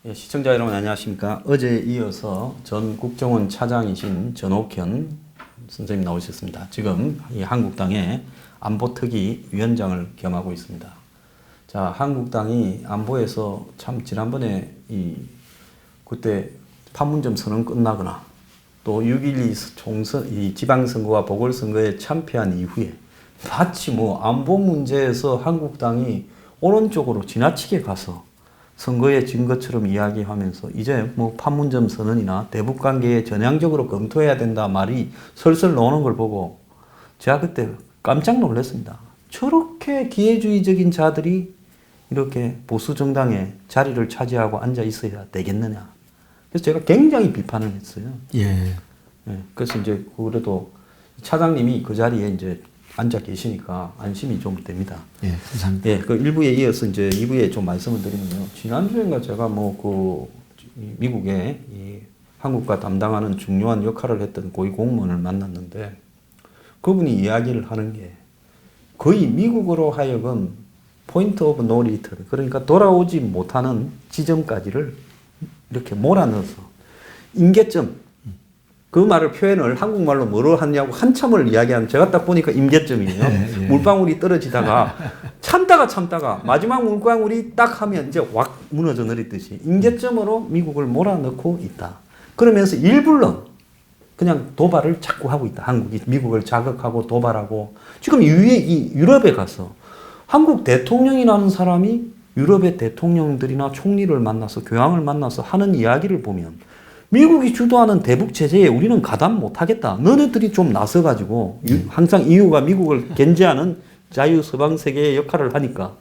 예, 시청자 여러분 안녕하십니까. 어제에 이어서 전 국정원 차장이신 전옥현 선생님 나오셨습니다. 지금 이 한국당의 안보특위 위원장을 겸하고 있습니다. 자, 한국당이 안보에서 참 지난번에 그때 판문점 선언 끝나거나 또 6.12 총선, 이 지방선거와 보궐선거에 참패한 이후에 마치 뭐 안보 문제에서 한국당이 오른쪽으로 지나치게 가서 선거에 진 것처럼 이야기하면서 이제 뭐 판문점 선언이나 대북 관계에 전향적으로 검토해야 된다 말이 설설 나오는 걸 보고 제가 그때 깜짝 놀랐습니다. 저렇게 기회주의적인 자들이 이렇게 보수 정당에 자리를 차지하고 앉아 있어야 되겠느냐. 그래서 제가 굉장히 비판을 했어요. 예. 예, 그래서 이제 그래도 차장님이 그 자리에 이제 앉아 계시니까 안심이 좀 됩니다. 예, 감사합니다. 예, 그 1부에 이어서 이제 2부에 좀 말씀을 드리면요. 지난주인가 제가 미국에 이 한국과 담당하는 중요한 역할을 했던 고위 공무원을 만났는데 그분이 이야기를 하는 게 거의 미국으로 하여금 포인트 오브 노 리턴, 그러니까 돌아오지 못하는 지점까지를 이렇게 몰아넣어서 임계점, 그 말을 표현을 한국말로 뭐로 하냐고 한참을 이야기하는, 제가 딱 보니까 임계점이에요. 예. 물방울이 떨어지다가 참다가 마지막 물방울이 딱 하면 이제 확 무너져 내리듯이 임계점으로 미국을 몰아넣고 있다. 그러면서 일부러 그냥 도발을 자꾸 하고 있다. 한국이 미국을 자극하고 도발하고. 지금 유럽에 가서 한국 대통령이라는 사람이 유럽의 대통령들이나 총리를 만나서 교황을 만나서 하는 이야기를 보면 미국이 주도하는 대북 제재에 우리는 가담 못하겠다. 너네들이 좀 나서가지고 항상 EU가 미국을 견제하는 자유 서방 세계의 역할을 하니까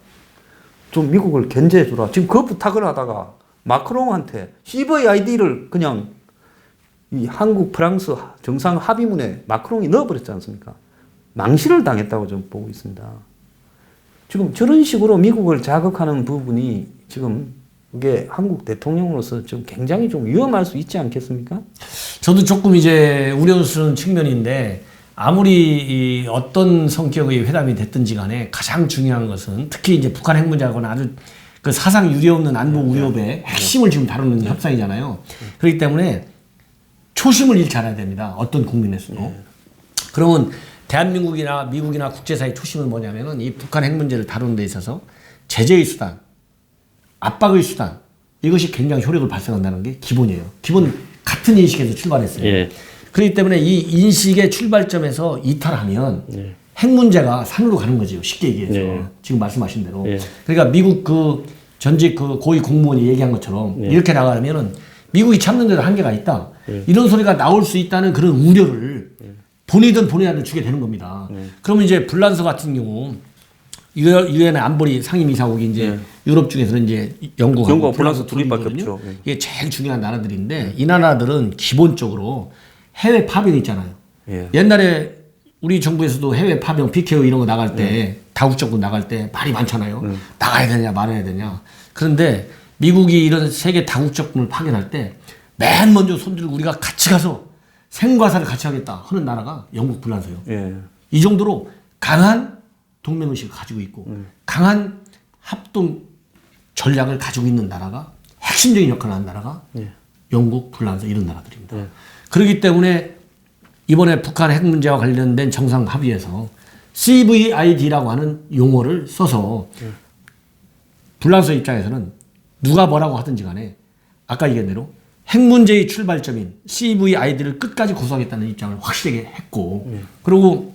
좀 미국을 견제해주라. 지금 그 부탁을 하다가 마크롱한테 CVID를 그냥 이 한국 프랑스 정상 합의문에 마크롱이 넣어버렸지 않습니까? 망신을 당했다고 좀 보고 있습니다. 지금 저런 식으로 미국을 자극하는 부분이 지금 그게 한국 대통령으로서 좀 굉장히 좀 위험할 수 있지 않겠습니까? 저도 조금 이제 우려스러운 측면인데 아무리 어떤 성격의 회담이 됐든지 간에 가장 중요한 것은 특히 이제 북한 핵 문제하고는 아주 그 사상 유례 없는 안보 우려의 핵심을 지금 다루는 협상이잖아요. 그렇기 때문에 초심을 잃지 않아야 됩니다. 어떤 국민에서도. 그러면 대한민국이나 미국이나 국제사회의 초심은 뭐냐면은 이 북한 핵 문제를 다루는 데 있어서 제재의 수단, 압박의 수단, 이것이 굉장히 효력을 발생한다는 게 기본이에요. 기본 같은 인식에서 출발했어요. 예. 그렇기 때문에 이 인식의 출발점에서 이탈하면 핵 문제가 산으로 가는 거죠. 쉽게 얘기해서. 지금 말씀하신 대로. 그러니까 미국 그 전직 그 고위 공무원이 얘기한 것처럼 이렇게 나가면은 미국이 참는 데도 한계가 있다. 이런 소리가 나올 수 있다는 그런 우려를 본이든 본의 아니든 주게 되는 겁니다. 그러면 이제 불란서 같은 경우 유엔의 안보리 상임이사국이 이제 유럽 중에서는 이제 영국하고 불란서 둘이밖에 없죠. 이게 제일 중요한 나라들인데 이 나라들은 기본적으로 해외 파병이 있잖아요. 옛날에 우리 정부에서도 해외 파병, PKO 이런 거 나갈 때 다국적군 나갈 때 말이 많잖아요. 나가야 되냐 말아야 되냐. 그런데 미국이 이런 세계 다국적군을 파견할 때 맨 먼저 손들고 우리가 같이 가서 생과사를 같이 하겠다 하는 나라가 영국 불란서요. 이 정도로 강한 동맹의식을 가지고 있고 강한 합동 전략을 가지고 있는 나라가 핵심적인 역할을 하는 나라가 영국, 불란서 이런 나라들입니다. 그렇기 때문에 이번에 북한 핵 문제와 관련된 정상 합의에서 CVID라고 하는 용어를 써서 불란서 입장에서는 누가 뭐라고 하든지 간에 아까 얘기한 대로 핵 문제의 출발점인 CVID를 끝까지 고수하겠다는 입장을 확실하게 했고 그리고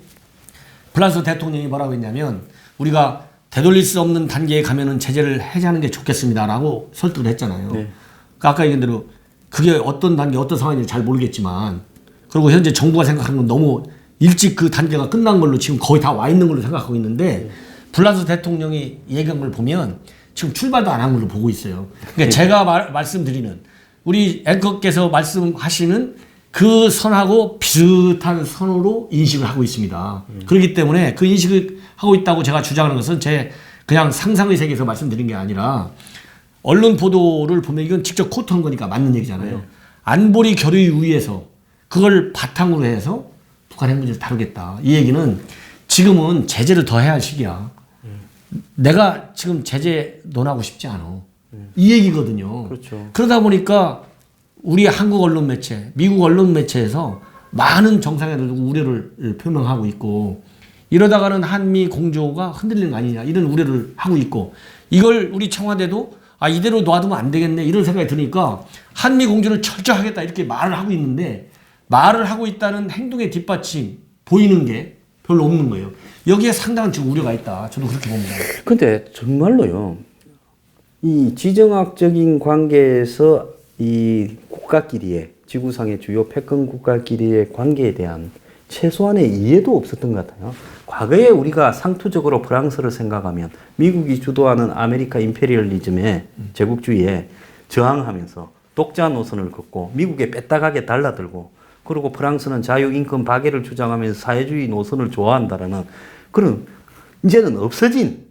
불란서 대통령이 뭐라고 했냐면 우리가 되돌릴 수 없는 단계에 가면은 제재를 해제하는 게 좋겠습니다라고 설득을 했잖아요. 그러니까 아까 얘기한 대로 그게 어떤 단계, 어떤 상황인지 잘 모르겠지만 그리고 현재 정부가 생각하는 건 너무 일찍 그 단계가 끝난 걸로 지금 거의 다 와 있는 걸로 생각하고 있는데 불란서 대통령이 얘기한 걸 보면 지금 출발도 안 한 걸로 보고 있어요. 그러니까 제가 말씀드리는 우리 앵커께서 말씀하시는 그 선하고 비슷한 선으로 인식을 하고 있습니다. 그렇기 때문에 그 인식을 하고 있다고 제가 주장하는 것은 제 그냥 상상의 세계에서 말씀드린 게 아니라 언론 보도를 보면 이건 직접 코트한 거니까 맞는 얘기잖아요. 안보리 결의 위에서 그걸 바탕으로 해서 북한 핵 문제를 다루겠다. 이 얘기는 지금은 제재를 더 해야 할 시기야. 내가 지금 제재 논하고 싶지 않아. 이 얘기거든요. 그렇죠. 그러다 보니까 우리 한국 언론 매체, 미국 언론 매체에서 많은 정상회담을 두고 우려를 표명하고 있고 이러다가는 한미 공조가 흔들리는 거 아니냐 이런 우려를 하고 있고 이걸 우리 청와대도 이대로 놔두면 안 되겠네 이런 생각이 드니까 한미 공조를 철저하겠다 이렇게 말을 하고 있는데 말을 하고 있다는 행동의 뒷받침 보이는 게 별로 없는 거예요. 여기에 상당한 지금 우려가 있다. 저도 그렇게 봅니다. 근데 정말로요. 이 지정학적인 관계에서 이 국가끼리의 지구상의 주요 패권 국가끼리의 관계에 대한 최소한의 이해도 없었던 것 같아요. 과거에 우리가 상투적으로 프랑스를 생각하면 미국이 주도하는 아메리카 임페리얼리즘의 제국주의에 저항하면서 독자 노선을 걷고 미국에 뺐다가게 달라들고 그리고 프랑스는 자유인권 박애를 주장하면서 사회주의 노선을 좋아한다라는 그런 이제는 없어진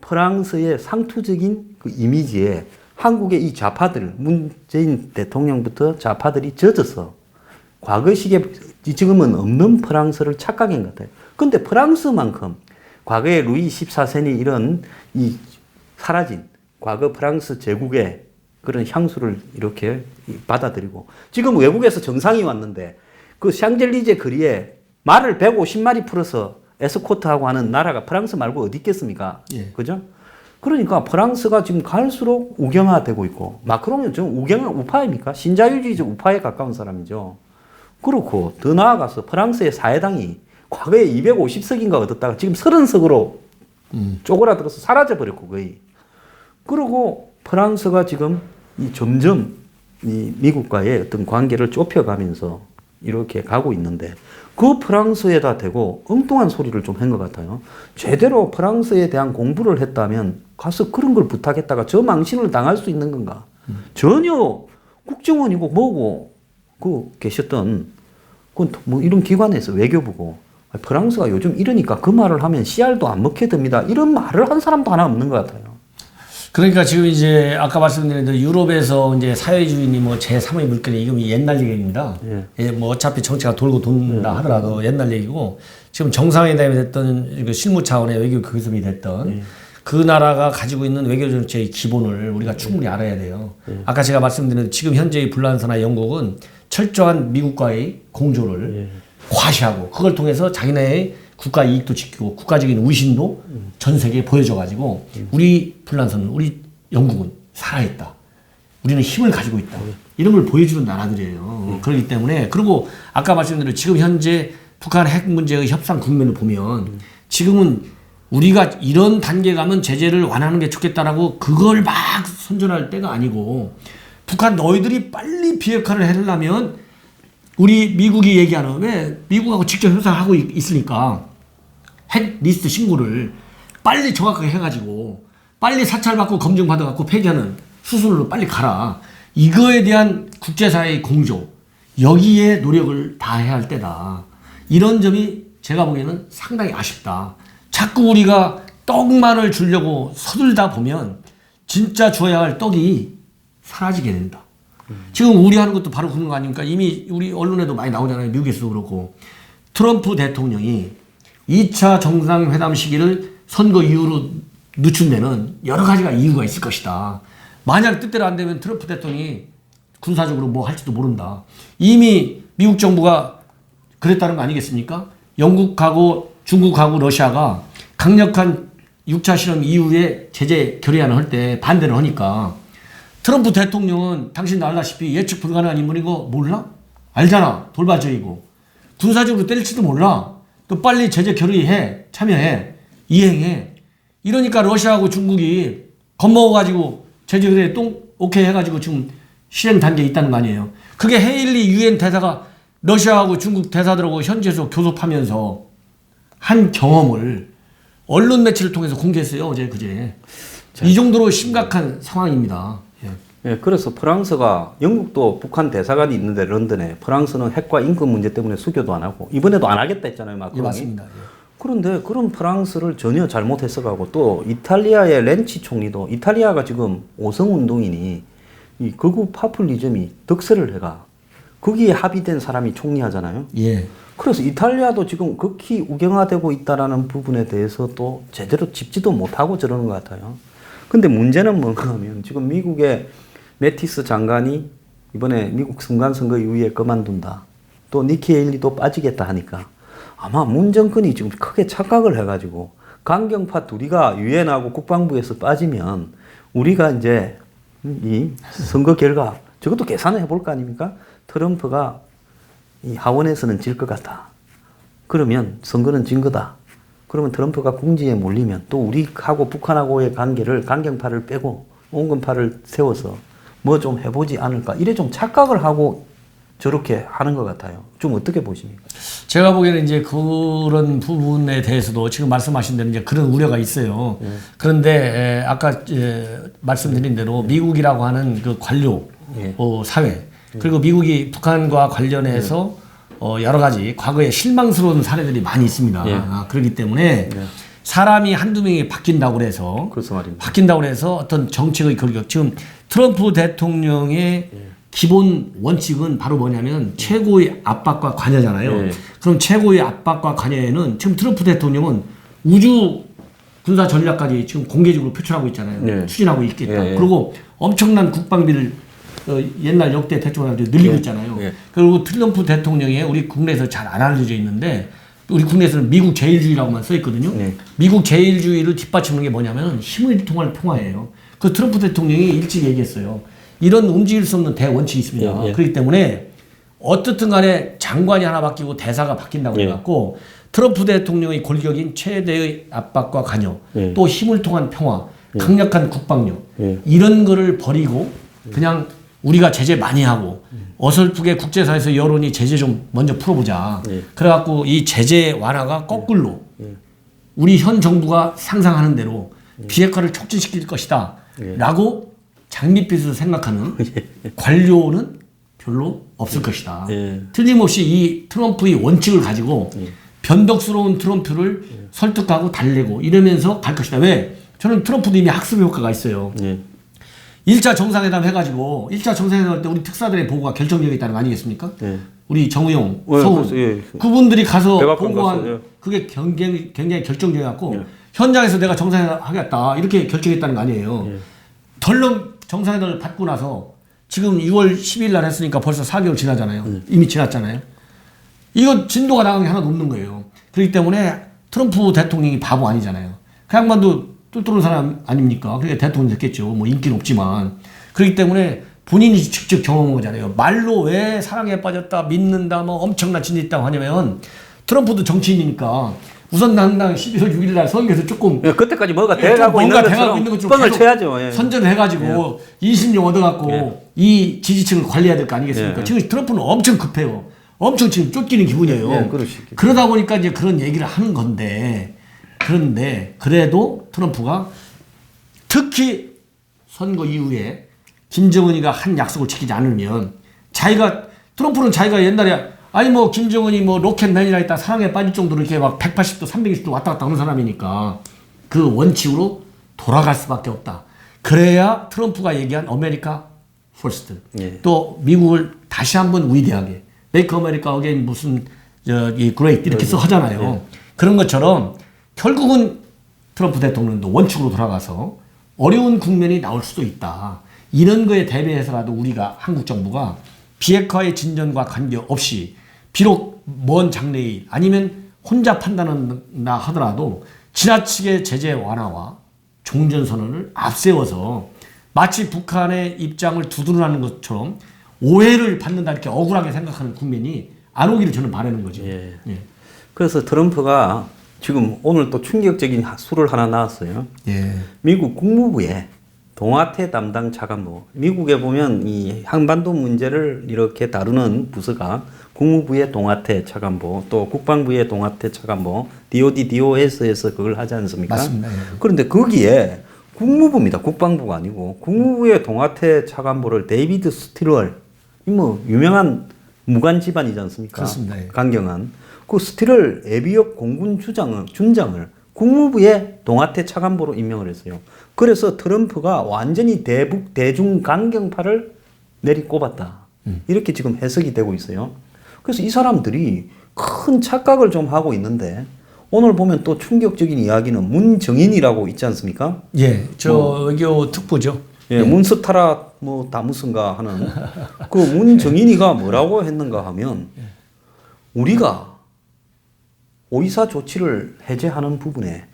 프랑스의 상투적인 그 이미지에 한국의 이 좌파들, 문재인 대통령부터 좌파들이 젖어서 과거식의 지금은 없는 프랑스를 착각한 것 같아요. 근데 프랑스만큼 과거에 루이 14세니 이런 이 사라진 과거 프랑스 제국의 그런 향수를 이렇게 받아들이고 지금 외국에서 정상이 왔는데 그 샹젤리제 거리에 말을 150마리 풀어서 에스코트하고 하는 나라가 프랑스 말고 어디 있겠습니까? 예. 그죠? 그러니까 프랑스가 지금 갈수록 우경화되고 있고 마크롱은 좀 우경화 우파입니까? 신자유주의적 우파에 가까운 사람이죠. 그렇고 더 나아가서 프랑스의 사회당이 과거에 250석인가 얻었다가 지금 30석으로 쪼그라들어서 사라져버렸고 거의. 그리고 프랑스가 지금 점점 이 미국과의 어떤 관계를 좁혀가면서 이렇게 가고 있는데 그 프랑스에다 대고 엉뚱한 소리를 좀 한 것 같아요. 제대로 프랑스에 대한 공부를 했다면 가서 그런 걸 부탁했다가 저 망신을 당할 수 있는 건가? 전혀 국정원이고 뭐고 그 계셨던 그 뭐 이런 기관에서 외교부고 프랑스가 요즘 이러니까 그 말을 하면 씨알도 안 먹게 됩니다. 이런 말을 한 사람도 하나 없는 것 같아요. 그러니까 지금 이제 아까 말씀드린 대로 유럽에서 이제 사회주의니 뭐 제3의 물결이 이건 옛날 얘기입니다. 예, 뭐 어차피 정치가 돌고 돈다 하더라도 옛날 얘기고 지금 정상회담이 됐던 그 실무 차원의 외교 교섭이 됐던 그 나라가 가지고 있는 외교 정책의 기본을 우리가 충분히 알아야 돼요. 아까 제가 말씀드린 지금 현재의 불란서나 영국은 철저한 미국과의 공조를 과시하고 그걸 통해서 자기네의 국가 이익도 지키고 국가적인 위신도 전 세계에 보여줘가지고 우리 불란서는 우리 영국은 살아있다. 우리는 힘을 가지고 있다. 이런 걸 보여주는 나라들이에요. 그렇기 때문에 그리고 아까 말씀드린 지금 현재 북한 핵 문제의 협상 국면을 보면 지금은 우리가 이런 단계 가면 제재를 완화하는 게 좋겠다라고 그걸 막 선전할 때가 아니고 북한 너희들이 빨리 비핵화를 하려면 우리 미국이 얘기하는 왜 미국하고 직접 협상하고 있으니까 핵 리스트 신고를 빨리 정확하게 해가지고 빨리 사찰받고 검증받아갖고 폐기하는 수순으로 빨리 가라. 이거에 대한 국제사회의 공조 여기에 노력을 다해야 할 때다. 이런 점이 제가 보기에는 상당히 아쉽다. 자꾸 우리가 떡만을 주려고 서둘다 보면 진짜 줘야 할 떡이 사라지게 된다. 지금 우려하는 것도 바로 그런 거 아닙니까? 이미 우리 언론에도 많이 나오잖아요. 미국에서도 그렇고. 트럼프 대통령이 2차 정상회담 시기를 선거 이후로 늦춘 데는 여러 가지가 이유가 있을 것이다. 만약 뜻대로 안 되면 트럼프 대통령이 군사적으로 뭐 할지도 모른다. 이미 미국 정부가 그랬다는 거 아니겠습니까? 영국하고 중국하고 러시아가 강력한 6차 실험 이후에 제재 결의안을 할 때 반대를 하니까 트럼프 대통령은 당신도 알다시피 예측 불가능한 인물인 거 몰라? 알잖아. 돌발적이고. 군사적으로 때릴지도 몰라. 또 빨리 제재 결의해. 참여해. 이행해. 이러니까 러시아하고 중국이 겁먹어가지고 제재 그래 오케이 해가지고 지금 실행 단계에 있다는 거 아니에요. 그게 헤일리 유엔 대사가 러시아하고 중국 대사들하고 현지에서 교섭하면서 한 경험을 언론 매체를 통해서 공개했어요. 어제 그제. 이 정도로 심각한 상황입니다. 예. 예, 그래서 프랑스가 영국도 북한 대사관이 있는데 런던에 프랑스는 핵과 인권 문제 때문에 수교도 안 하고 이번에도 안 하겠다 했잖아요, 예, 마크롱이. 맞습니다. 예. 그런데 그런 프랑스를 전혀 잘못했어가고 또 이탈리아의 렌치 총리도 이탈리아가 지금 오성 운동이니 이 극우 파퓰리즘이 득세를 해가 거기에 합의된 사람이 총리하잖아요. 예. 그래서 이탈리아도 지금 극히 우경화되고 있다라는 부분에 대해서 또 제대로 짚지도 못하고 저러는 것 같아요. 근데 문제는 뭔가 하면 지금 미국의 매티스 장관이 이번에 미국 순간선거 이후에 그만둔다. 또 니키 헤일리도 빠지겠다 하니까 아마 문 정권이 지금 크게 착각을 해가지고 강경파 둘이가 유엔하고 국방부에서 빠지면 우리가 이제 이 선거 결과 저것도 계산을 해볼 거 아닙니까? 트럼프가 이 하원에서는 질 것 같다. 그러면 선거는 진 거다. 그러면 트럼프가 궁지에 몰리면 또 우리하고 북한하고의 관계를 강경파를 빼고 온건파를 세워서 뭐 좀 해보지 않을까. 이래 좀 착각을 하고 저렇게 하는 것 같아요. 좀 어떻게 보십니까? 제가 보기에는 이제 그런 부분에 대해서도 지금 말씀하신 대로 이제 그런 우려가 있어요. 그런데 아까 말씀드린 대로 미국이라고 하는 그 관료 사회 그리고 미국이 북한과 관련해서 여러 가지 과거에 실망스러운 사례들이 많이 있습니다. 그렇기 때문에 사람이 한두 명이 바뀐다고 해서 바뀐다고 해서 어떤 정책의 결격 지금 트럼프 대통령의 기본 원칙은 바로 뭐냐면 최고의 압박과 관여잖아요. 그럼 최고의 압박과 관여에는 지금 트럼프 대통령은 우주 군사 전략까지 지금 공개적으로 표출하고 있잖아요. 추진하고 있겠다. 그리고 엄청난 국방비를 옛날 역대 대통령한테 늘리고 있잖아요. 그리고 트럼프 대통령이 우리 국내에서 잘 안 알려져 있는데 우리 국내에서는 미국 제일주의라고만 써 있거든요. 미국 제일주의를 뒷받침하는 게 뭐냐면 힘을 통할 평화예요. 그 트럼프 대통령이 일찍 얘기했어요. 이런 움직일 수 없는 대원칙이 있습니다. 그렇기 때문에 어떻든 간에 장관이 하나 바뀌고 대사가 바뀐다고 해갖고 트럼프 대통령의 골격인 최대의 압박과 관여 또 힘을 통한 평화 강력한 국방력 이런 거를 버리고 그냥 우리가 제재 많이 하고 어설프게 국제사회에서 여론이 제재 좀 먼저 풀어보자. 그래갖고 이 제재 완화가 거꾸로 우리 현 정부가 상상하는 대로 비핵화를 촉진시킬 것이다. 라고 장밋빛으로 생각하는 관료는 별로 없을 것이다. 틀림없이 이 트럼프의 원칙을 가지고 변덕스러운 트럼프를 설득하고 달래고 이러면서 갈 것이다. 왜? 저는 트럼프도 이미 학습 효과가 있어요. 1차 정상회담 해가지고 1차 정상회담 할 때 우리 특사들의 보고가 결정적이었다는 거 아니겠습니까? 우리 정우영, 서훈 그분들이 가서 보고한 그게 굉장히 결정적이었고 현장에서 내가 정상회담 하겠다 이렇게 결정했다는 거 아니에요. 덜렁 정상회담을 받고 나서 지금 6월 10일 날 했으니까 벌써 4개월 지나잖아요. 이미 지났잖아요. 이거 진도가 나간 게 하나도 없는 거예요. 그렇기 때문에 트럼프 대통령이 바보 아니잖아요. 그 양반도 똘똘한 사람 아닙니까? 그러니까 대통령 됐겠죠. 뭐 인기는 없지만. 그렇기 때문에 본인이 직접 경험한 거잖아요. 말로 왜 사랑에 빠졌다, 믿는다, 뭐 엄청난 진이 있다고 하냐면 트럼프도 정치인이니까 우선 당당 11월 6일 날 선거에서 조금 그때까지 뭐가 돼가고 있는 것처럼 뻥을 쳐야죠. 선전을 해가지고 20명 얻어갖고 이 지지층을 관리해야 될 거 아니겠습니까? 지금 트럼프는 엄청 급해요. 엄청 지금 쫓기는 기분이에요. 그러다 보니까 이제 그런 얘기를 하는 건데 그런데 그래도 트럼프가 특히 선거 이후에 김정은이가 한 약속을 지키지 않으면 트럼프는 자기가 옛날에 아니 뭐 김정은이 뭐 로켓맨이라 했다 사랑에 빠질 정도로 이렇게 막 180도 320도 왔다 갔다 하는 사람이니까 그 원칙으로 돌아갈 수밖에 없다. 그래야 트럼프가 얘기한 아메리카 퍼스트 또 미국을 다시 한번 위대하게 메이크 아메리카 어게인 무슨 이 그레이트 이렇게 써 하잖아요. 그런 것처럼 결국은 트럼프 대통령도 원칙으로 돌아가서 어려운 국면이 나올 수도 있다. 이런 거에 대비해서라도 우리가 한국 정부가 비핵화의 진전과 관계없이 비록 먼 장래일 아니면 혼자 판단한다 하더라도 지나치게 제재 완화와 종전선언을 앞세워서 마치 북한의 입장을 두둔하는 것처럼 오해를 받는다 이렇게 억울하게 생각하는 국면이 안 오기를 저는 바라는 거죠. 그래서 트럼프가 지금 오늘 또 충격적인 수를 하나 나왔어요. 미국 국무부에 동아태 담당 차관보. 미국에 보면 이 한반도 문제를 이렇게 다루는 부서가 국무부의 동아태 차관보, 또 국방부의 동아태 차관보, DOD, DOS에서 그걸 하지 않습니까? 맞습니다. 그런데 거기에 국무부입니다. 국방부가 아니고 국무부의 동아태 차관보를 데이비드 스틸월, 뭐 유명한 무관 집안이지 않습니까? 그렇습니다. 예. 강경한 그 스틸월 예비역 공군 준장을 국무부의 동아태 차관보로 임명을 했어요. 그래서 트럼프가 완전히 대북 대중 강경파를 내리꼽았다. 이렇게 지금 해석이 되고 있어요. 그래서 이 사람들이 큰 착각을 좀 하고 있는데 오늘 보면 또 충격적인 이야기는 문정인이라고 있지 않습니까? 예, 저 외교 특보죠. 예, 문스타라 뭐 다무슨가 하는 그 문정인이가 뭐라고 했는가 하면 우리가 오이사 조치를 해제하는 부분에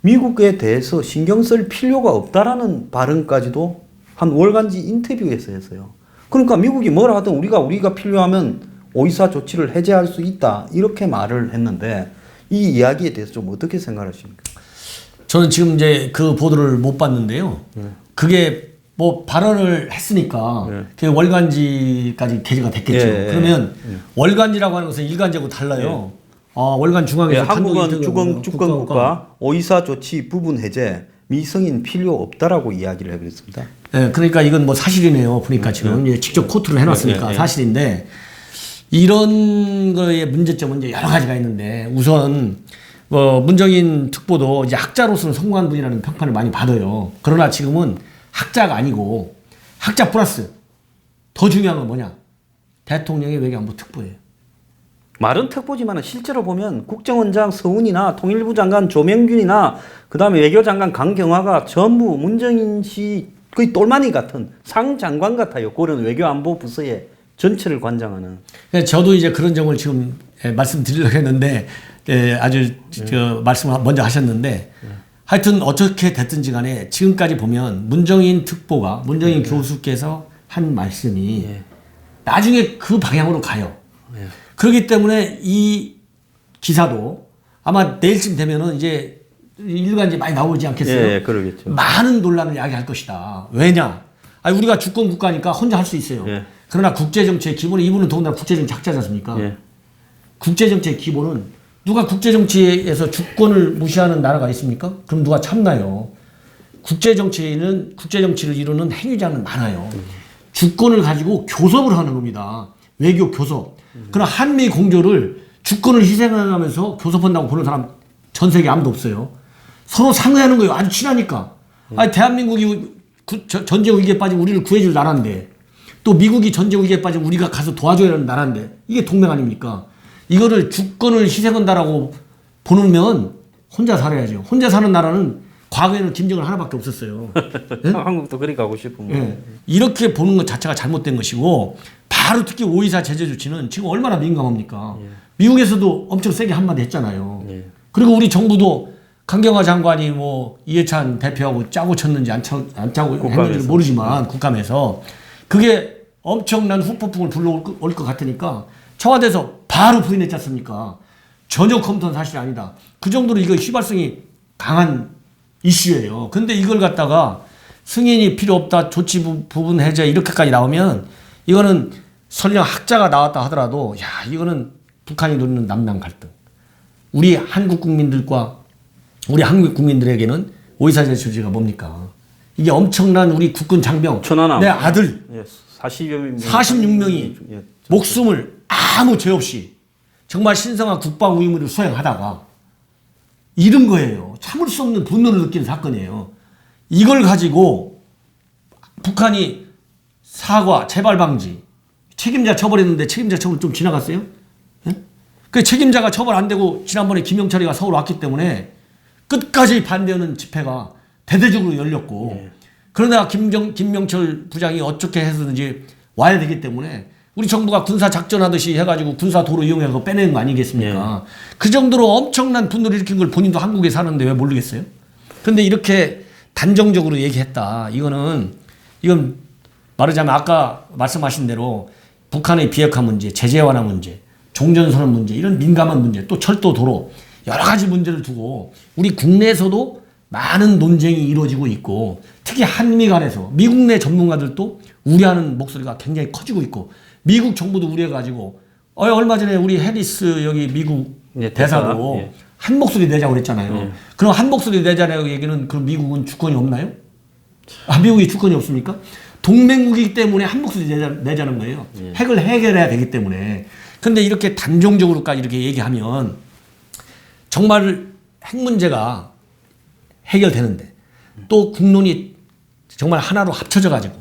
미국에 대해서 신경 쓸 필요가 없다라는 발언까지도 한 월간지 인터뷰에서 했어요. 그러니까 미국이 뭘 하든 우리가 필요하면 오이사 조치를 해제할 수 있다 이렇게 말을 했는데 이 이야기에 대해서 좀 어떻게 생각하십니까? 저는 지금 이제 그 보도를 못 봤는데요. 그게 뭐 발언을 했으니까 그 월간지까지 게재가 됐겠죠. 그러면 월간지라고 하는 것은 일간지하고 달라요. 월간 중앙에서 한국은 주권국가 오이사 조치 부분 해제 미성인 필요 없다라고 이야기를 해버렸습니다. 네, 그러니까 이건 뭐 사실이네요. 보니까 지금 이제 직접 코트를 해놨으니까 사실인데 이런 거의 문제점은 이제 여러 가지가 있는데 우선 문정인 특보도 이제 학자로서는 성공한 분이라는 평판을 많이 받아요. 그러나 지금은 학자가 아니고 학자 플러스 더 중요한 건 뭐냐? 대통령의 외교안보 특보예요. 말은 특보지만 실제로 보면 국정원장 서훈이나 통일부 장관 조명균이나 그다음에 외교장관 강경화가 전부 문정인 씨 거의 똘마니 같은 상장관 같아요. 그런 외교안보 부서의 전체를 관장하는. 저도 이제 그런 점을 지금 말씀드리려고 했는데 아주 말씀을 먼저 하셨는데 하여튼 어떻게 됐든지 간에 지금까지 보면 문정인 특보가 문정인 교수께서 한 말씀이 나중에 그 방향으로 가요. 그렇기 때문에 이 기사도 아마 내일쯤 되면은 이제 일간지 많이 나오지 않겠어요? 예, 그러겠죠. 많은 논란을 야기할 것이다. 왜냐? 우리가 주권 국가니까 혼자 할 수 있어요. 예. 그러나 국제정치의 기본은 이분은 더군다나 국제정치 학자지 않습니까? 예. 국제정치의 기본은 누가 국제정치에서 주권을 무시하는 나라가 있습니까? 그럼 누가 참나요? 국제정치를 이루는 행위자는 많아요. 주권을 가지고 교섭을 하는 겁니다. 외교 교섭. 그러나 한미 공조를 주권을 희생하면서 교섭한다고 보는 사람 전 세계 아무도 없어요. 서로 상의하는 거예요. 아주 친하니까. 대한민국이 전쟁 위기에 빠진 우리를 구해줄 나라인데 또 미국이 전쟁 위기에 빠진 우리가 가서 도와줘야 하는 나라인데 이게 동맹 아닙니까? 이거를 주권을 희생한다라고 보면 혼자 살아야죠. 혼자 사는 나라는 과거에는 김정은 하나밖에 없었어요. 네? 한국도 그리 가고 싶으면. 네. 이렇게 보는 것 자체가 잘못된 것이고 바로 특히 5.24 제재 조치는 지금 얼마나 민감합니까? 미국에서도 엄청 세게 한마디 했잖아요. 그리고 우리 정부도 강경화 장관이 뭐 이해찬 대표하고 짜고 쳤는지 안 짜고 했는지는 모르지만 국감에서 그게 엄청난 후폭풍을 불러올 것 같으니까 청와대에서 바로 부인했지 않습니까? 전혀 컴퓨터는 사실이 아니다. 그 정도로 이거 휘발성이 강한 이슈예요. 근데 이걸 갖다가 승인이 필요 없다, 조치 부분 해제 이렇게까지 나오면 이거는 설령 학자가 나왔다 하더라도 이거는 북한이 노리는 남남 갈등. 우리 한국 국민들과 우리 한국 국민들에게는 5.24 제재 조치가 뭡니까? 이게 엄청난 우리 국군 장병, 천안함. 내 아들 46명이 목숨을 아무 죄 없이 정말 신성한 국방 의무를 수행하다가 잃은 거예요. 참을 수 없는 분노를 느끼는 사건이에요. 이걸 가지고 북한이 사과, 재발 방지, 책임자 처벌했는데 책임자 처벌 좀 지나갔어요? 예? 그 책임자가 처벌 안 되고 지난번에 김영철이가 서울 왔기 때문에 끝까지 반대하는 집회가 대대적으로 열렸고 그러나 김명철 부장이 어떻게 해서든지 와야 되기 때문에 우리 정부가 군사 작전하듯이 해가지고 군사 도로 이용해서 빼내는 거 아니겠습니까? 그 정도로 엄청난 분노를 일으킨 걸 본인도 한국에 사는데 왜 모르겠어요? 근데 이렇게 단정적으로 얘기했다. 이건 말하자면 아까 말씀하신 대로 북한의 비핵화 문제, 제재 완화 문제, 종전선언 문제 이런 민감한 문제 또 철도 도로 여러 가지 문제를 두고 우리 국내에서도 많은 논쟁이 이루어지고 있고 특히 한미 간에서 미국 내 전문가들도 우려하는 목소리가 굉장히 커지고 있고 미국 정부도 우려해가지고 얼마 전에 우리 해리스 여기 미국 대사도 한 목소리 내자고 그랬잖아요. 그럼 한 목소리 내자라고 얘기는 그럼 미국은 주권이 없나요? 미국이 주권이 없습니까? 동맹국이기 때문에 한 목소리 내자는 거예요. 핵을 해결해야 되기 때문에. 근데 이렇게 단정적으로까지 이렇게 얘기하면 정말 핵 문제가 해결되는데 또 국론이 정말 하나로 합쳐져 가지고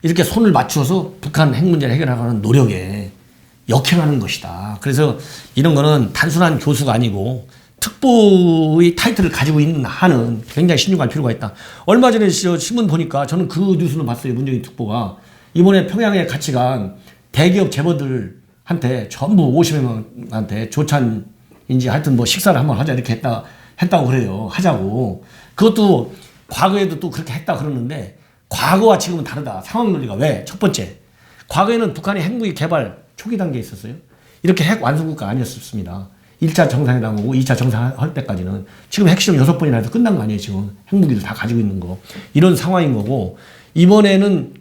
이렇게 손을 맞춰서 북한 핵 문제를 해결하려는 노력에 역행하는 것이다. 그래서 이런 거는 단순한 교수가 아니고 특보의 타이틀을 가지고 있는 한은 굉장히 신중할 필요가 있다. 얼마 전에 신문 보니까 저는 그 뉴스는 봤어요. 문정인 특보가 이번에 평양에 같이 간 대기업 재벌들한테 전부 50명한테 조찬인지 하여튼 뭐 식사를 한번 하자 이렇게 했다고 그래요. 하자고. 그것도 과거에도 또 그렇게 했다 그러는데 과거와 지금은 다르다. 상황 논리가 왜? 첫 번째, 과거에는 북한이 핵무기 개발 초기 단계에 있었어요. 이렇게 핵 완성국가 아니었습니다. 1차 정상회담 오고 2차 정상할 때까지는. 지금 핵실험 6번이나 해서 끝난 거 아니에요. 지금 핵무기를 다 가지고 있는 거. 이런 상황인 거고 이번에는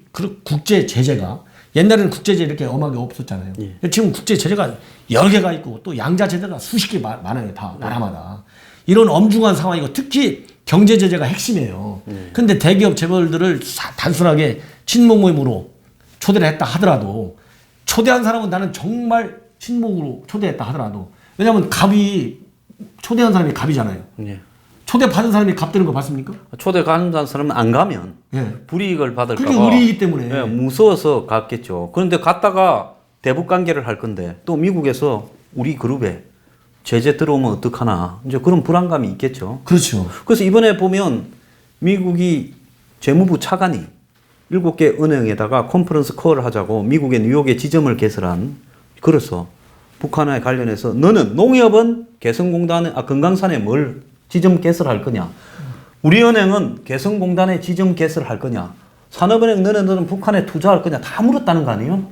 국제 제재가 옛날에는 국제제재 이렇게 엄하게 없었잖아요. 지금 국제제재가 여러 개가 있고 또 양자제재가 수십 개 많아요. 다 나라마다. 이런 엄중한 상황이고 특히 경제제재가 핵심이에요. 근데 대기업 재벌들을 단순하게 친목 모임으로 초대를 했다 하더라도 초대한 사람은 나는 정말 친목으로 초대했다 하더라도 왜냐하면 초대한 사람이 갑이잖아요. 초대 받은 사람이 갑 되는 거 봤습니까? 초대 가는 사람은 안 가면 불이익을 받을까 봐. 그게 우리이기 때문에. 무서워서 갔겠죠. 그런데 갔다가 대북 관계를 할 건데 또 미국에서 우리 그룹에 제재 들어오면 어떡하나. 이제 그런 불안감이 있겠죠. 그렇죠. 그래서 이번에 보면 미국이 재무부 차관이 7개 은행에다가 컨퍼런스 콜을 하자고 미국의 뉴욕에 지점을 개설한. 그래서 북한에 관련해서 너는 농협은 개성공단에 금강산에 뭘 지점 개설할 거냐? 우리 은행은 개성공단에 지점 개설할 거냐? 산업은행 너는 북한에 투자할 거냐? 다 물었다는 거 아니에요?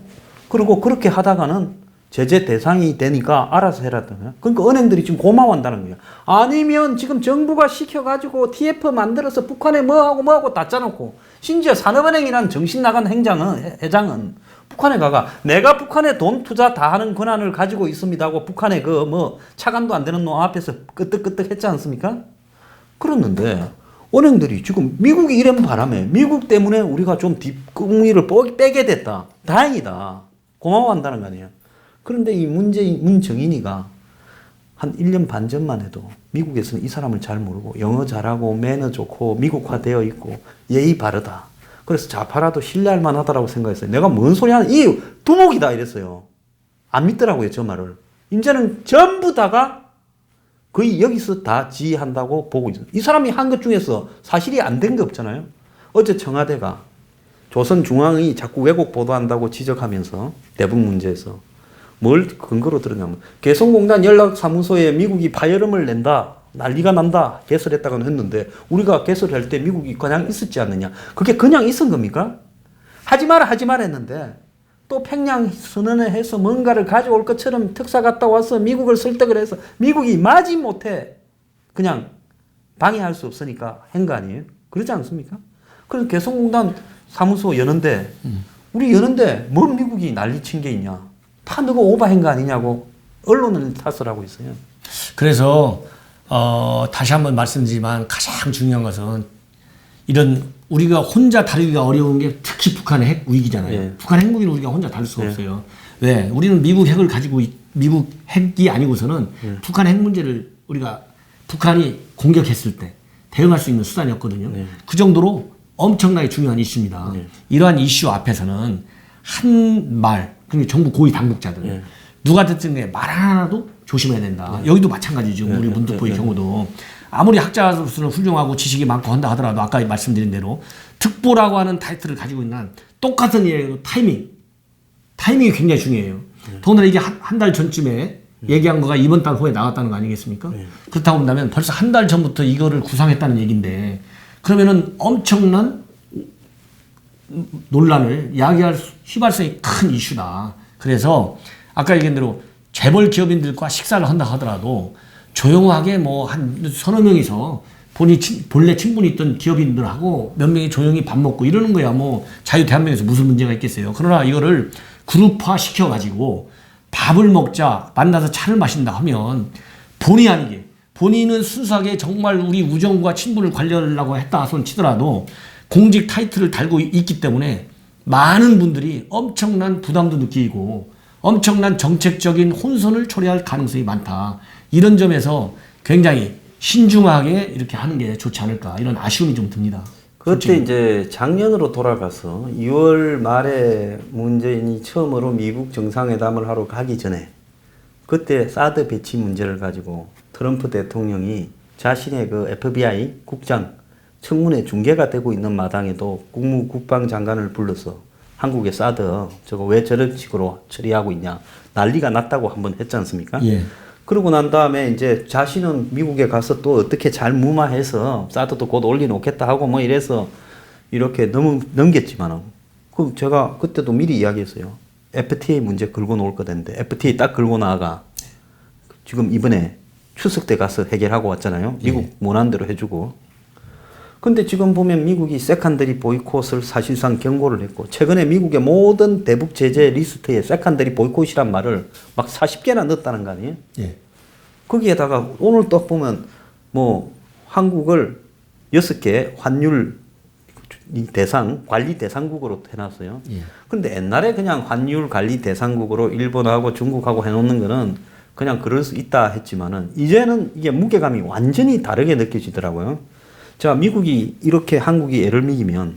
그리고 그렇게 하다가는 제재 대상이 되니까 알아서 해라던. 그러니까 은행들이 지금 고마워한다는 거예요. 아니면 지금 정부가 시켜가지고 TF 만들어서 북한에 뭐하고 다 짜놓고 심지어 산업은행이라는 정신 나간 회장은 북한에 가가 내가 북한에 돈 투자 다 하는 권한을 가지고 있습니다 하고 북한에 차관도 안 되는 놈 앞에서 끄떡끄떡 했지 않습니까? 그랬는데 은행들이 지금 미국이 이런 바람에 미국 때문에 우리가 좀 뒷구멍이를 빼게 됐다. 다행이다. 고마워한다는 거 아니에요. 그런데 이 문정인이가 한 1년 반 전만 해도 미국에서는 이 사람을 잘 모르고 영어 잘하고 매너 좋고 미국화되어 있고 예의 바르다. 그래서 좌파라도 신뢰할 만하다라고 생각했어요. 내가 뭔 소리 하는 이 두목이다 이랬어요. 안 믿더라고요 저 말을. 이제는 전부 다가 거의 여기서 다 지휘한다고 보고 있어요. 이 사람이 한 것 중에서 사실이 안 된 게 없잖아요. 어제 청와대가 조선중앙이 자꾸 왜곡 보도한다고 지적하면서 대북 문제에서 뭘 근거로 들었냐면 개성공단 연락사무소에 미국이 파열음을 낸다. 난리가 난다. 개설했다고는 했는데 우리가 개설할 때 미국이 그냥 있었지 않느냐. 그게 그냥 있은 겁니까? 하지 마라 했는데 또 평양 선언을 해서 뭔가를 가져올 것처럼 특사 갔다 와서 미국을 설득을 해서 미국이 마지못해 그냥 방해할 수 없으니까 한 거 아니에요? 그러지 않습니까? 그래서 개성공단 사무소 여는데 우리 여는데 뭔 미국이 난리친 게 있냐. 다 너가 오버한 거 아니냐고 언론을 탓을 하고 있어요. 그래서 다시 한번 말씀드리지만 가장 중요한 것은 이런 우리가 혼자 다루기가 어려운 게 특히 북한의 핵 위기잖아요. 북한 핵무기는 우리가 혼자 다룰 수가 없어요. 왜? 우리는 미국 핵을 가지고 미국 핵이 아니고서는 북한 핵 문제를 우리가 북한이 공격했을 때 대응할 수 있는 수단이었거든요. 그 정도로 엄청나게 중요한 이슈입니다. 이러한 이슈 앞에서는 한 말, 그러니까 정부 고위 당국자들 누가 듣든 간에 말 하나도 조심해야 된다. 여기도 마찬가지죠. 우리 문득보의 경우도 아무리 학자로서는 훌륭하고 지식이 많고 한다 하더라도 아까 말씀드린 대로 특보라고 하는 타이틀을 가지고 있는 똑같은 일에도 타이밍이 굉장히 중요해요. 더군다나 이게 한 달 전쯤에 얘기한 거가 이번 달 후에 나왔다는 거 아니겠습니까? 그렇다고 본다면 벌써 한 달 전부터 이거를 구상했다는 얘기인데 그러면은 엄청난 논란을 야기할 휘발성이 큰 이슈다. 그래서 아까 얘기한 대로 재벌 기업인들과 식사를 한다 하더라도 조용하게 뭐 한 서너 명이서 본래 친분이 있던 기업인들하고 몇 명이 조용히 밥 먹고 이러는 거야. 뭐 자유대한민국에서 무슨 문제가 있겠어요. 그러나 이거를 그룹화 시켜가지고 밥을 먹자 만나서 차를 마신다 하면 본의 아니게 본인은 순수하게 정말 우리 우정과 친분을 관리하려고 했다 손 치더라도 공직 타이틀을 달고 있기 때문에 많은 분들이 엄청난 부담도 느끼고 엄청난 정책적인 혼선을 초래할 가능성이 많다. 이런 점에서 굉장히 신중하게 이렇게 하는 게 좋지 않을까 이런 아쉬움이 좀 듭니다. 그때 이제 작년으로 돌아가서 2월 말에 문재인이 처음으로 미국 정상회담을 하러 가기 전에 그때 사드 배치 문제를 가지고 트럼프 대통령이 자신의 그 FBI 국장 청문회 중계가 되고 있는 마당에도 국방장관을 불러서 한국의 사드 저거 왜 저런 식으로 처리하고 있냐 난리가 났다고 한번 했지 않습니까? 예. 그러고 난 다음에 이제 자신은 미국에 가서 또 어떻게 잘 무마해서 사드도 곧 올려놓겠다 하고 뭐 이래서 이렇게 넘겼지만은 그 제가 그때도 미리 이야기했어요. FTA 문제 걸고 놓을 거랬는데 FTA 딱 걸고 나가 지금 이번에 추석 때 가서 해결하고 왔잖아요. 미국 예. 원하는 대로 해주고. 근데 지금 보면 미국이 세컨더리 보이콧을 사실상 경고를 했고 최근에 미국의 모든 대북 제재 리스트에 세컨더리 보이콧이란 말을 막 40개나 넣었다는 거 아니에요? 예. 거기에다가 오늘 또 보면 뭐 한국을 6개 환율 대상 관리 대상국으로 해놨어요. 예. 근데 옛날에 그냥 환율 관리 대상국으로 일본하고 중국하고 해놓는 거는 그냥 그럴 수 있다 했지만은 이제는 이게 무게감이 완전히 다르게 느껴지더라고요. 자, 미국이 이렇게 한국이 애를 먹이면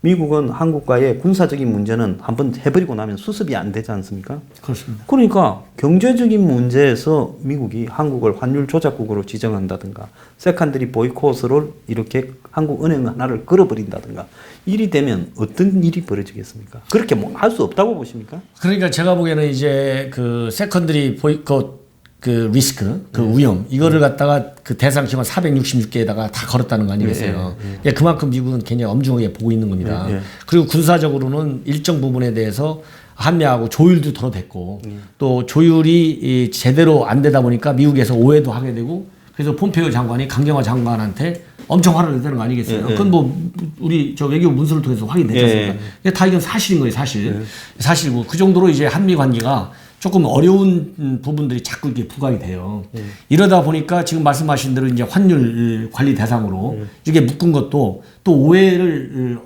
미국은 한국과의 군사적인 문제는 한번 해버리고 나면 수습이 안 되지 않습니까? 그렇습니다. 그러니까 경제적인 문제에서 미국이 한국을 환율 조작국으로 지정한다든가 세컨더리 보이콧을 이렇게 한국 은행 하나를 걸어버린다든가 일이 되면 어떤 일이 벌어지겠습니까? 그렇게 뭐 할 수 없다고 보십니까? 그러니까 제가 보기에는 이제 그 세컨드리 보이콧 그 리스크, 그 위험 이거를 갖다가 그 대상 기관 466개에다가 다 걸었다는 거 아니겠어요? 예, 그만큼 미국은 굉장히 엄중하게 보고 있는 겁니다. 그리고 군사적으로는 일정 부분에 대해서 한미하고 조율도 덜어댔고 또 조율이 제대로 안 되다 보니까 미국에서 오해도 하게 되고 그래서 폼페이오 장관이 강경화 장관한테 엄청 화를 내는 거 아니겠어요? 그건 뭐 우리 저 외교부 문서를 통해서 확인됐지 않습니까? 다 이건 사실인 거예요, 사실. 사실이고 그 정도로 이제 한미 관계가 조금 어려운 부분들이 자꾸 이렇게 부각이 돼요. 이러다 보니까 지금 말씀하신 대로 이제 환율 관리 대상으로 이게 묶은 것도 또 오해를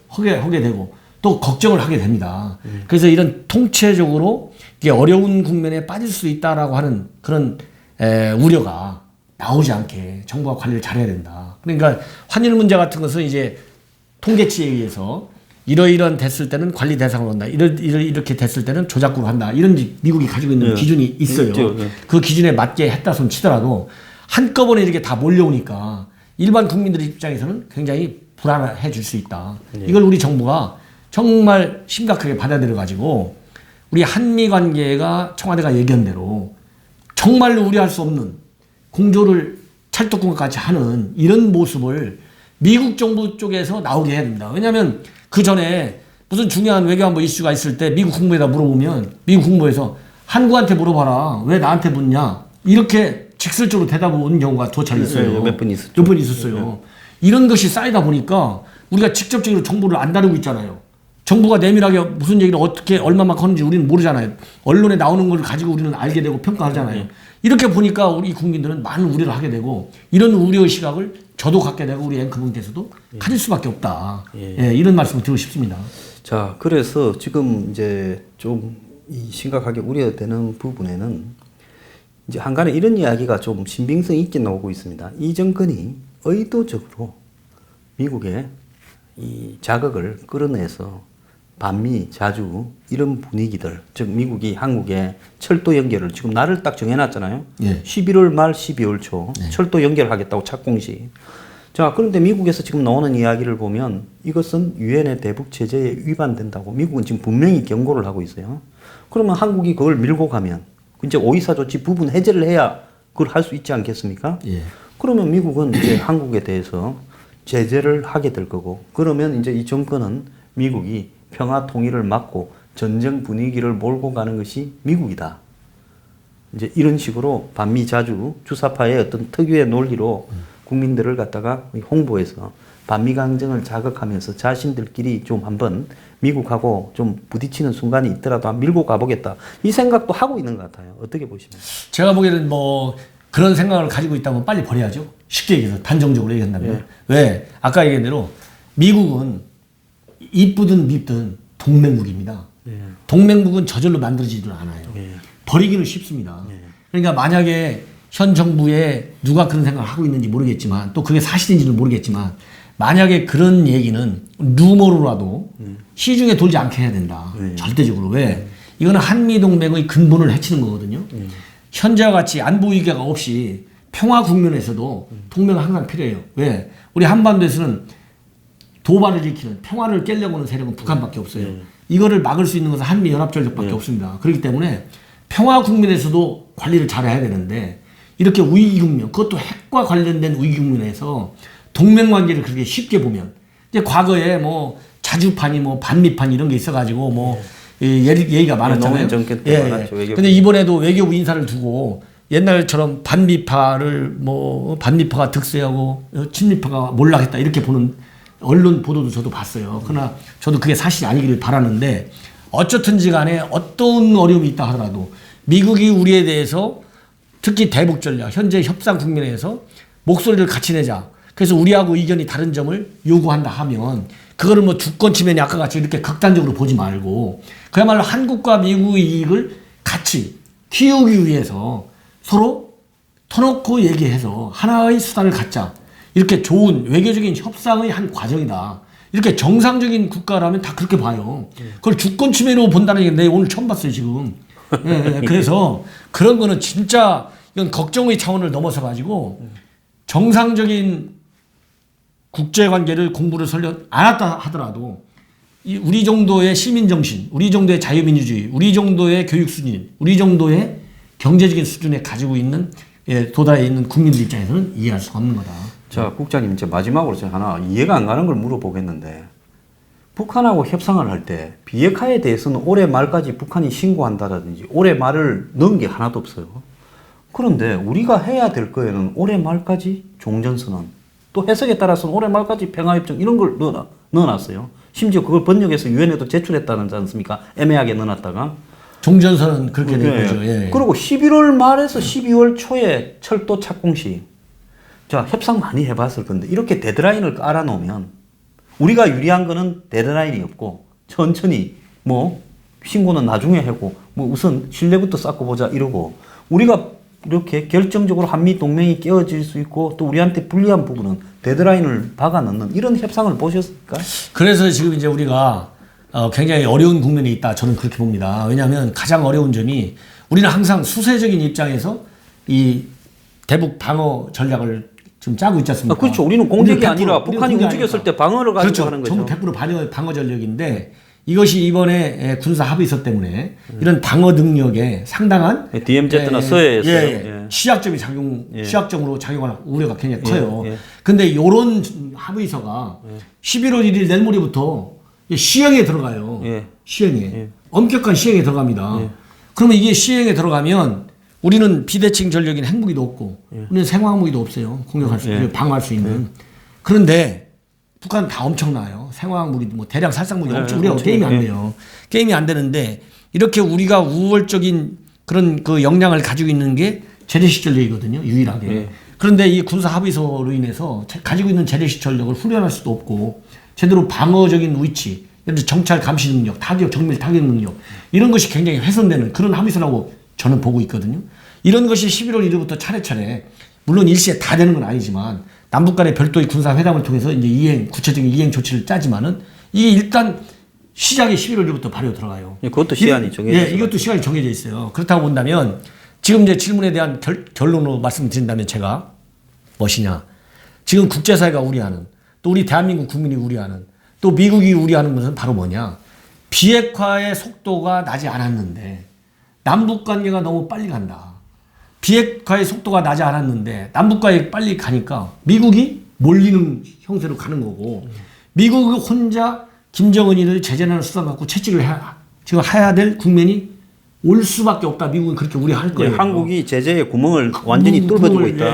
하게 되고 또 걱정을 하게 됩니다. 그래서 이런 통체적으로 이게 어려운 국면에 빠질 수 있다라고 하는 그런 우려가 나오지 않게 정부가 관리를 잘해야 된다. 그러니까 환율 문제 같은 것은 이제 통계치에 의해서 이러이런 됐을 때는 관리 대상으로 한다. 이렇게 됐을 때는 조작국으로 한다. 이런 미국이 가지고 있는 기준이 있어요. 그 기준에 맞게 했다 손 치더라도 한꺼번에 이렇게 다 몰려오니까 일반 국민들 입장에서는 굉장히 불안해질 수 있다. 이걸 우리 정부가 정말 심각하게 받아들여 가지고 우리 한미 관계가 청와대가 얘기한 대로 정말로 우려할 수 없는 공조를 찰떡궁합까지 하는 이런 모습을 미국 정부 쪽에서 나오게 해야 됩니다. 왜냐하면 그 전에 무슨 중요한 외교안보 이슈가 있을 때 미국 국무에다 물어보면 미국 국무에서 한국한테 물어봐라. 왜 나한테 묻냐. 이렇게 직설적으로 대답을 오는 경우가 도찰 있어요. 몇 번 있었죠. 몇 번 있었어요. 이런 것이 쌓이다 보니까 우리가 직접적으로 정보를 안 다루고 있잖아요. 정부가 내밀하게 무슨 얘기를 어떻게 얼마만큼 하는지 우리는 모르잖아요. 언론에 나오는 걸 가지고 우리는 알게 되고 평가하잖아요. 이렇게 보니까 우리 국민들은 많은 우려를 하게 되고 이런 우려의 시각을 저도 갖게 되고 우리 앵커분께서도 가질 수밖에 없다. 이런 말씀을 드리고 싶습니다. 자, 그래서 지금 이제 좀 심각하게 우려되는 부분에는 이제 한간에 이런 이야기가 좀 신빙성 있게 나오고 있습니다. 이 정권이 의도적으로 미국의 이 자극을 끌어내서 반미, 자주 이런 분위기들, 즉 미국이 한국에 철도 연결을 지금 날을 딱 정해놨잖아요. 11월 말 12월 초 철도 연결하겠다고 착공시. 자, 그런데 미국에서 지금 나오는 이야기를 보면 이것은 유엔의 대북 제재에 위반된다고 미국은 지금 분명히 경고를 하고 있어요. 그러면 한국이 그걸 밀고 가면 이제 오이사 조치 부분 해제를 해야 그걸 할 수 있지 않겠습니까? 그러면 미국은 이제 한국에 대해서 제재를 하게 될 거고 그러면 이제 이 정권은 미국이 평화 통일을 막고 전쟁 분위기를 몰고 가는 것이 미국이다. 이제 이런 식으로 반미 자주 주사파의 어떤 특유의 논리로 국민들을 갖다가 홍보해서 반미 강정을 자극하면서 자신들끼리 좀 한번 미국하고 좀 부딪히는 순간이 있더라도 밀고 가보겠다. 이 생각도 하고 있는 것 같아요. 어떻게 보시면? 제가 보기에는 뭐 그런 생각을 가지고 있다면 빨리 버려야죠. 쉽게 얘기해서 단정적으로 얘기한다면. 왜? 아까 얘기한 대로 미국은 이쁘든 밉든 동맹국입니다. 예. 동맹국은 저절로 만들어지질 않아요. 예. 버리기는 쉽습니다. 예. 그러니까 만약에 현 정부에 누가 그런 생각을 하고 있는지 모르겠지만 또 그게 사실인지는 모르겠지만 만약에 그런 얘기는 루머로라도 시중에 돌지 않게 해야 된다. 절대적으로. 왜? 이거는 한미동맹의 근본을 해치는 거거든요. 현재와 같이 안보 위기가 없이 평화 국면에서도 동맹은 항상 필요해요. 왜? 우리 한반도에서는 도발을 일으키는 평화를 깨려고 하는 세력은 북한밖에 없어요. 이거를 막을 수 있는 것은 한미연합전력밖에 없습니다. 그렇기 때문에 평화 국면에서도 관리를 잘해야 되는데 이렇게 위기 국면, 그것도 핵과 관련된 위기 국면에서 동맹 관계를 그렇게 쉽게 보면 이제 과거에 뭐 자주판이 뭐 반미판 이런 게 있어가지고 뭐 얘기가 많았잖아요. 근데 이번에도 외교부 인사를 두고 옛날처럼 반미파를 뭐 반미파가 득세하고 친미파가 몰락했다 이렇게 보는 언론 보도도 저도 봤어요. 그러나 저도 그게 사실이 아니기를 바라는데 어쨌든지 간에 어떤 어려움이 있다 하더라도 미국이 우리에 대해서 특히 대북 전략, 현재 협상 국면에서 목소리를 같이 내자. 그래서 우리하고 의견이 다른 점을 요구한다 하면 그거를 뭐 주권 침해니 아까 같이 이렇게 극단적으로 보지 말고 그야말로 한국과 미국의 이익을 같이 키우기 위해서 서로 터놓고 얘기해서 하나의 수단을 갖자. 이렇게 좋은 외교적인 협상의 한 과정이다. 이렇게 정상적인 국가라면 다 그렇게 봐요. 그걸 주권 침해로 본다는 게 내가 오늘 처음 봤어요, 지금. 그래서 그런 거는 진짜 이건 걱정의 차원을 넘어서 가지고 정상적인 국제관계를 공부를 설령 안 했다 하더라도 우리 정도의 시민정신, 우리 정도의 자유민주주의, 우리 정도의 교육 수준, 우리 정도의 경제적인 수준에 가지고 있는 도달해 있는 국민들 입장에서는 이해할 수가 없는 거다. 자, 국장님 이제 마지막으로 제가 하나 이해가 안 가는 걸 물어보겠는데 북한하고 협상을 할 때 비핵화에 대해서는 올해 말까지 북한이 신고한다라든지 올해 말을 넣은 게 하나도 없어요. 그런데 우리가 해야 될 거에는 올해 말까지 종전선언 또 해석에 따라서는 올해 말까지 평화협정 이런 걸 넣어놨어요. 심지어 그걸 번역해서 유엔에도 제출했다는 지 않습니까? 애매하게 넣어놨다가. 종전선언 그렇게 된 거죠. 예. 그리고 11월 말에서 12월 초에 철도 착공식. 자, 협상 많이 해봤을 건데 이렇게 데드라인을 깔아놓으면 우리가 유리한 거는 데드라인이 없고 천천히 뭐 신고는 나중에 하고 뭐 우선 신뢰부터 쌓고 보자 이러고 우리가 이렇게 결정적으로 한미 동맹이 깨어질 수 있고 또 우리한테 불리한 부분은 데드라인을 박아 넣는 이런 협상을 보셨을까? 그래서 지금 이제 우리가 굉장히 어려운 국면에 있다. 저는 그렇게 봅니다. 왜냐하면 가장 어려운 점이 우리는 항상 수세적인 입장에서 이 대북 방어 전략을 지금 짜고 있지 않습니까? 그렇죠. 우리는 공격이 아니라 북한이 움직였을 때 방어를 가지고 그렇죠. 하는 거죠. 전부 100% 방어 전략인데 이것이 이번에 군사 합의서 때문에 이런 방어 능력에 상당한 DMZ나 서해에서 취약점이 취약점으로 작용하는 우려가 굉장히 커요. 근데 이런 합의서가 11월 1일 내일 모레부터 시행에 들어가요. 시행에. 엄격한 시행에 들어갑니다. 그러면 이게 시행에 들어가면 우리는 비대칭 전력인 핵무기도 없고 우리는 생화학무기도 없어요. 공격할 수 있는, 방어할 수 있는. 그런데 북한은 다 엄청나요. 생화학무기, 뭐 대량 살상무기 엄청 우리가 게임이 안 돼요. 게임이 안 되는데 이렇게 우리가 우월적인 그런 그 역량을 가지고 있는 게 재래식 전력이거든요. 유일하게. 그런데 이 군사 합의서로 인해서 가지고 있는 재래식 전력을 훈련할 수도 없고 제대로 방어적인 위치, 예를 들어 정찰 감시 능력, 타격, 정밀 타격 능력 이런 것이 굉장히 훼손되는 그런 합의서라고 저는 보고 있거든요. 이런 것이 11월 1일부터 차례차례 물론 일시에 다 되는 건 아니지만 남북 간의 별도의 군사 회담을 통해서 이제 구체적인 이행 조치를 짜지만은 이게 일단 시작이 11월 1일부터 발효 들어가요. 그것도 시간이 정해져 있어요. 이것도 시간이 정해져 있어요. 그렇다고 본다면 지금 이제 질문에 대한 결론으로 말씀드린다면 제가 무엇이냐? 지금 국제사회가 우려하는 또 우리 대한민국 국민이 우려하는 또 미국이 우려하는 것은 바로 뭐냐? 비핵화의 속도가 나지 않았는데 남북 관계가 너무 빨리 간다. 비핵화의 속도가 나지 않았는데 남북과에 빨리 가니까 미국이 몰리는 형태로 가는 거고 미국이 혼자 김정은이를 제재하는 수단 갖고 채찍을 지금 해야 될 국면이 올 수밖에 없다. 미국은 그렇게 우려할 거예요. 한국이 제재의 구멍을 완전히 뚫어주고 있다.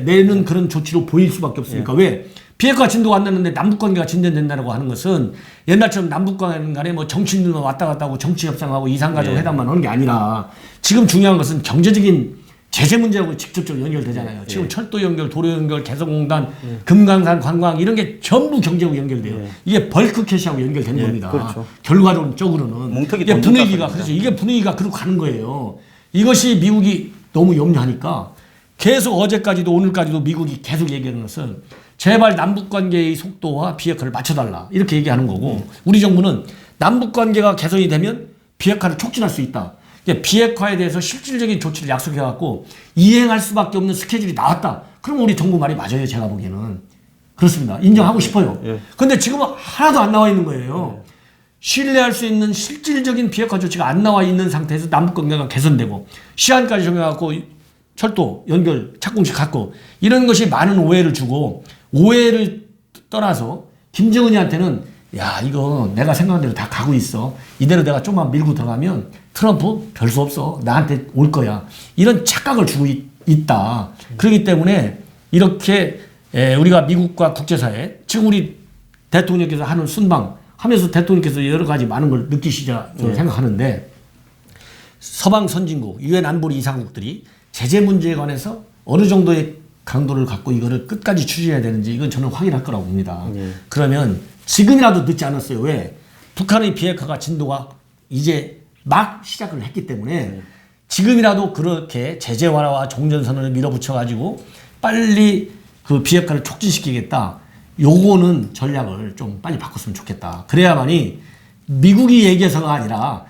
내는 그런 조치로 보일 수밖에 없으니까. 왜? 비핵화 진도가 안 나는데 남북관계가 진전된다고 하는 것은 옛날처럼 남북관 간에 뭐 정치인들만 왔다 갔다 하고 정치 협상하고 이상가족 회담만 하는 게 아니라 지금 중요한 것은 경제적인 제재 문제하고 직접적으로 연결되잖아요. 지금 철도 연결, 도로 연결, 개성공단, 금강산 관광 이런 게 전부 경제하고 연결돼요. 이게 벌크 캐시하고 연결되는 겁니다. 그렇죠. 결과론적으로는 뭉텅이 이게 돈 분위기가 깎아줍니다. 그렇죠. 이게 분위기가 그렇게 가는 거예요. 이것이 미국이 너무 염려하니까 계속 어제까지도 오늘까지도 미국이 계속 얘기하는 것은 제발 남북관계의 속도와 비핵화를 맞춰달라 이렇게 얘기하는 거고 우리 정부는 남북관계가 개선이 되면 비핵화를 촉진할 수 있다. 비핵화에 대해서 실질적인 조치를 약속해갖고 이행할 수밖에 없는 스케줄이 나왔다. 그럼 우리 정부 말이 맞아요. 제가 보기에는. 그렇습니다. 인정하고 싶어요. 근데 지금은 하나도 안 나와 있는 거예요. 신뢰할 수 있는 실질적인 비핵화 조치가 안 나와 있는 상태에서 남북관계가 개선되고 시한까지 정해갖고 철도 연결 착공식 갖고 이런 것이 많은 오해를 주고 오해를 떠나서 김정은이한테는 야 이거 내가 생각한 대로 다 가고 있어. 이대로 내가 좀만 밀고 들어가면 트럼프 별 수 없어. 나한테 올 거야. 이런 착각을 주고 있다. 그렇기 때문에 이렇게 우리가 미국과 국제사회 지금 우리 대통령께서 하는 순방 하면서 대통령께서 여러 가지 많은 걸 느끼시자 저는 생각하는데 서방 선진국, 유엔 안보리 이사국들이 제재 문제에 관해서 어느 정도의 강도를 갖고 이거를 끝까지 추진해야 되는지 이건 저는 확인할 거라고 봅니다. 그러면 지금이라도 늦지 않았어요. 왜? 북한의 비핵화가 진도가 이제 막 시작을 했기 때문에 지금이라도 그렇게 제재 완화와 종전선언을 밀어붙여가지고 빨리 그 비핵화를 촉진시키겠다. 요거는 전략을 좀 빨리 바꿨으면 좋겠다. 그래야만이 미국이 얘기해서가 아니라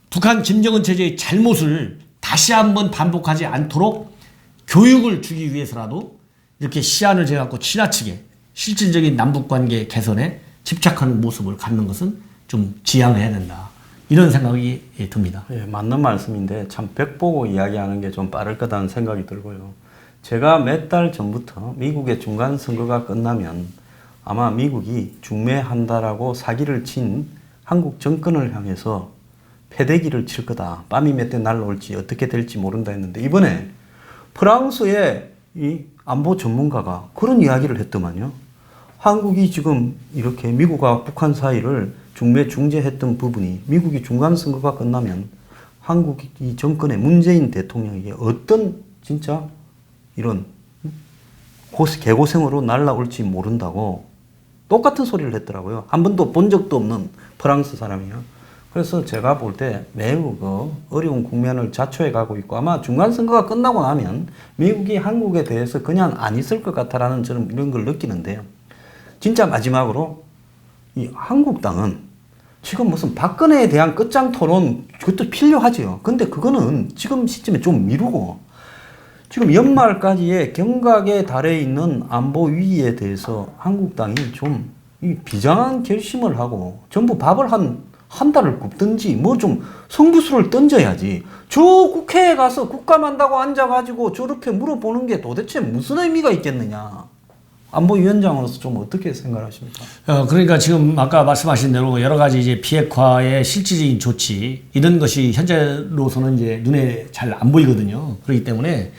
북한 김정은 체제의 잘못을 다시 한번 반복하지 않도록 교육을 주기 위해서라도 이렇게 시안을 재갖고 지나치게 실질적인 남북관계 개선에 집착하는 모습을 갖는 것은 좀 지양해야 된다. 이런 생각이 듭니다. 예, 맞는 말씀인데 참 벽 보고 이야기하는 게 좀 빠를 거다는 생각이 들고요. 제가 몇 달 전부터 미국의 중간 선거가 끝나면 아마 미국이 중매한다라고 사기를 친 한국 정권을 향해서 패대기를 칠 거다. 빰이 몇 대 날라올지 어떻게 될지 모른다 했는데 이번에 프랑스의 이 안보 전문가가 그런 이야기를 했더만요. 한국이 지금 이렇게 미국과 북한 사이를 중재했던 부분이 미국이 중간 선거가 끝나면 한국 이 정권의 문재인 대통령에게 어떤 진짜 이런 개고생으로 날라올지 모른다고 똑같은 소리를 했더라고요. 한 번도 본 적도 없는 프랑스 사람이요. 그래서 제가 볼 때 매우 어려운 국면을 자초해 가고 있고 아마 중간 선거가 끝나고 나면 미국이 한국에 대해서 그냥 안 있을 것 같다라는 저는 이런 걸 느끼는데요. 진짜 마지막으로 이 한국당은 지금 무슨 박근혜에 대한 끝장 토론 그것도 필요하죠. 근데 그거는 지금 시점에 좀 미루고 지금 연말까지의 경각에 달해 있는 안보 위기에 대해서 한국당이 좀 이 비장한 결심을 하고 전부 밥을 한 달을 굽든지 뭐 좀 성부수를 던져야지. 저 국회에 가서 국감한다고 앉아가지고 저렇게 물어보는 게 도대체 무슨 의미가 있겠느냐. 안보위원장으로서 좀 어떻게 생각하십니까? 그러니까 지금 아까 말씀하신 대로 여러 가지 이제 비핵화의 실질적인 조치 이런 것이 현재로서는 이제 눈에 잘 안 보이거든요. 그렇기 때문에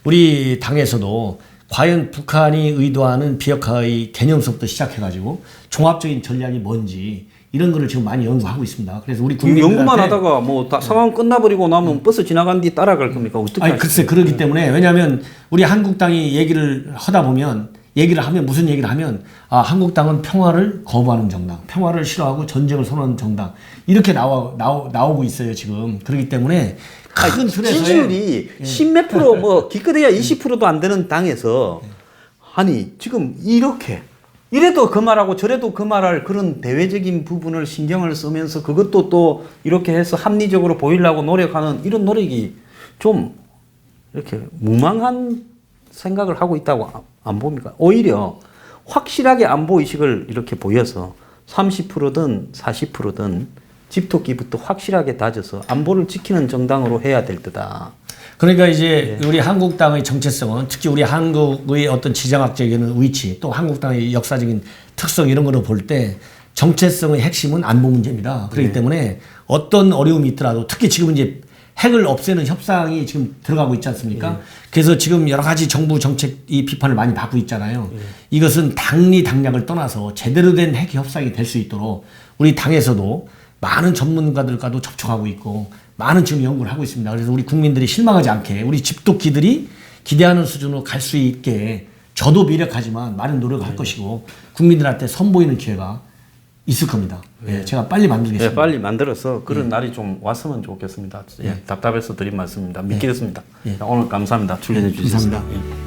우리 당에서도 과연 북한이 의도하는 비핵화의 개념서부터 시작해가지고 종합적인 전략이 뭔지 이런 거를 지금 많이 연구하고 있습니다. 그래서 우리 국민들한테 연구만 하다가 뭐 다 상황 끝나버리고 나면 버스 지나간 뒤 따라갈 겁니까? 어떻게? 아니 글쎄 그러기 때문에 왜냐하면 우리 한국당이 얘기를 하다 보면 얘기를 하면 무슨 얘기를 하면 아 한국당은 평화를 거부하는 정당, 평화를 싫어하고 전쟁을 선호하는 정당 이렇게 나오고 있어요 지금. 그렇기 때문에 큰 틀에서의 지지율이 10몇 프로 뭐 기껏해야 20%도 안 되는 당에서 아니 지금 이렇게 이래도 그 말하고 저래도 그 말할 그런 대외적인 부분을 신경을 쓰면서 그것도 또 이렇게 해서 합리적으로 보이려고 노력하는 이런 노력이 좀 이렇게 무망한 생각을 하고 있다고 안 봅니까? 오히려 확실하게 안보의식을 이렇게 보여서 30%든 40%든 집토끼부터 확실하게 다져서 안보를 지키는 정당으로 해야 될 때다. 그러니까 이제 우리 한국당의 정체성은 특히 우리 한국의 어떤 지정학적인 위치 또 한국당의 역사적인 특성 이런 거를 볼 때 정체성의 핵심은 안보 문제입니다. 그렇기 때문에 어떤 어려움이 있더라도 특히 지금 이제 핵을 없애는 협상이 지금 들어가고 있지 않습니까? 그래서 지금 여러 가지 정부 정책 이 비판을 많이 받고 있잖아요. 이것은 당리 당략을 떠나서 제대로 된 핵 협상이 될 수 있도록 우리 당에서도 많은 전문가들과도 접촉하고 있고 많은 지금 연구를 하고 있습니다. 그래서 우리 국민들이 실망하지 않게 우리 집도끼들이 기대하는 수준으로 갈 수 있게 저도 미력하지만 많은 노력을 할 것이고 국민들한테 선보이는 기회가 있을 겁니다. 예, 제가 빨리 만들겠습니다. 예, 빨리 만들어서 그런 날이 좀 왔으면 좋겠습니다. 예, 답답해서 드린 말씀입니다. 믿겠습니다. 오늘 감사합니다. 출연해 주셔서. 감사합니다.